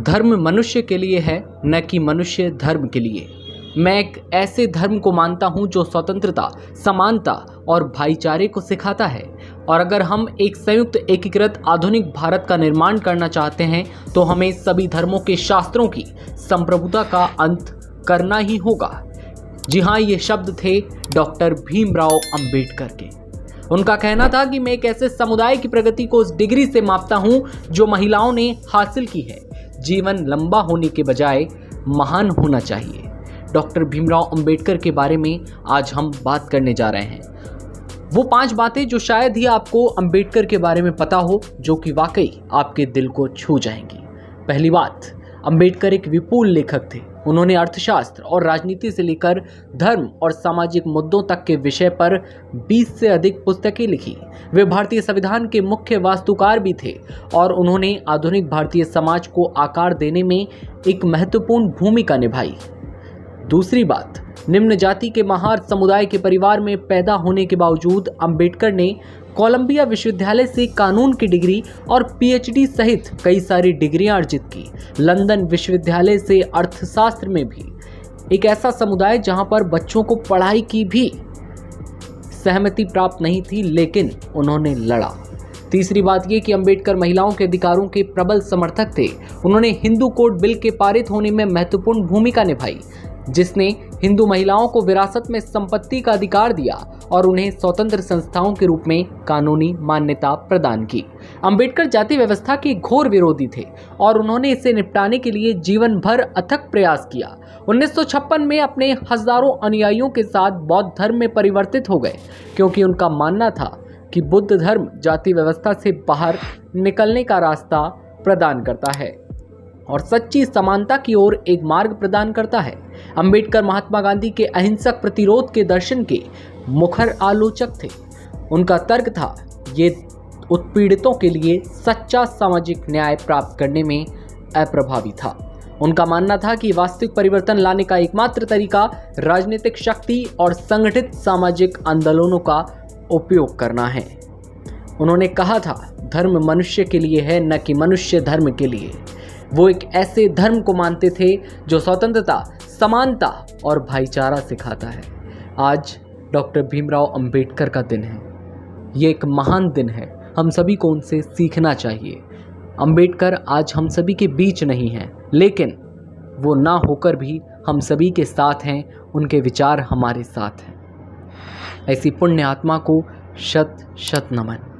धर्म मनुष्य के लिए है, न कि मनुष्य धर्म के लिए। मैं एक ऐसे धर्म को मानता हूं जो स्वतंत्रता, समानता और भाईचारे को सिखाता है। और अगर हम एक संयुक्त एकीकृत आधुनिक भारत का निर्माण करना चाहते हैं तो हमें सभी धर्मों के शास्त्रों की संप्रभुता का अंत करना ही होगा। जी हाँ, ये शब्द थे डॉक्टर भीमराव अंबेडकर के। उनका कहना था कि मैं एक ऐसे समुदाय की प्रगति को उस डिग्री से मापता हूं जो महिलाओं ने हासिल की है। जीवन लंबा होने के बजाय महान होना चाहिए। डॉक्टर भीमराव अंबेडकर के बारे में आज हम बात करने जा रहे हैं। वो 5 बातें जो शायद ही आपको अंबेडकर के बारे में पता हो, जो कि वाकई आपके दिल को छू जाएंगी। पहली बात, अंबेडकर एक विपुल लेखक थे। उन्होंने अर्थशास्त्र और राजनीति से लेकर धर्म और सामाजिक मुद्दों तक के विषय पर 20 से अधिक पुस्तकें लिखी। वे भारतीय संविधान के मुख्य वास्तुकार भी थे और उन्होंने आधुनिक भारतीय समाज को आकार देने में एक महत्वपूर्ण भूमिका निभाई। दूसरी बात, निम्न जाति के महार समुदाय के परिवार में पैदा होने के बावजूद अंबेडकर ने कोलंबिया विश्वविद्यालय से कानून की डिग्री और पीएचडी सहित कई सारी डिग्रियां अर्जित की। लंदन विश्वविद्यालय से अर्थशास्त्र में भी एक ऐसा समुदाय जहां पर बच्चों को पढ़ाई की भी सहमति प्राप्त नहीं थी, लेकिन उन्होंने लड़ा। तीसरी बात यह कि अंबेडकर महिलाओं के अधिकारों के प्रबल समर्थक थे। उन्होंने हिंदू कोड बिल के पारित होने में महत्वपूर्ण भूमिका निभाई, जिसने हिंदू महिलाओं को विरासत में संपत्ति का अधिकार दिया और उन्हें स्वतंत्र संस्थाओं के रूप में कानूनी मान्यता प्रदान की। अंबेडकर जाति व्यवस्था के घोर विरोधी थे और उन्होंने इसे निपटाने के लिए जीवन भर अथक प्रयास किया। 1956 में अपने हजारों अनुयायियों के साथ बौद्ध धर्म में परिवर्तित हो गए, क्योंकि उनका मानना था कि बुद्ध धर्म जाति व्यवस्था से बाहर निकलने का रास्ता प्रदान करता है और सच्ची समानता की ओर एक मार्ग प्रदान करता है। अंबेडकर महात्मा गांधी के अहिंसक प्रतिरोध के दर्शन के मुखर आलोचक थे। उनका तर्क था, ये उत्पीड़ितों के लिए सच्चा सामाजिक न्याय प्राप्त करने में अप्रभावी था। उनका मानना था कि वास्तविक परिवर्तन लाने का एकमात्र तरीका राजनीतिक शक्ति और संगठित सामाजिक आंदोलनों का उपयोग करना है। उन्होंने कहा था, धर्म मनुष्य के लिए है, न कि मनुष्य धर्म के लिए। वो एक ऐसे धर्म को मानते थे जो स्वतंत्रता, समानता और भाईचारा सिखाता है। आज डॉक्टर भीमराव अंबेडकर का दिन है। ये एक महान दिन है। हम सभी को उनसे सीखना चाहिए। अंबेडकर आज हम सभी के बीच नहीं हैं, लेकिन वो ना होकर भी हम सभी के साथ हैं। उनके विचार हमारे साथ हैं। ऐसी पुण्य आत्मा को शत शत नमन।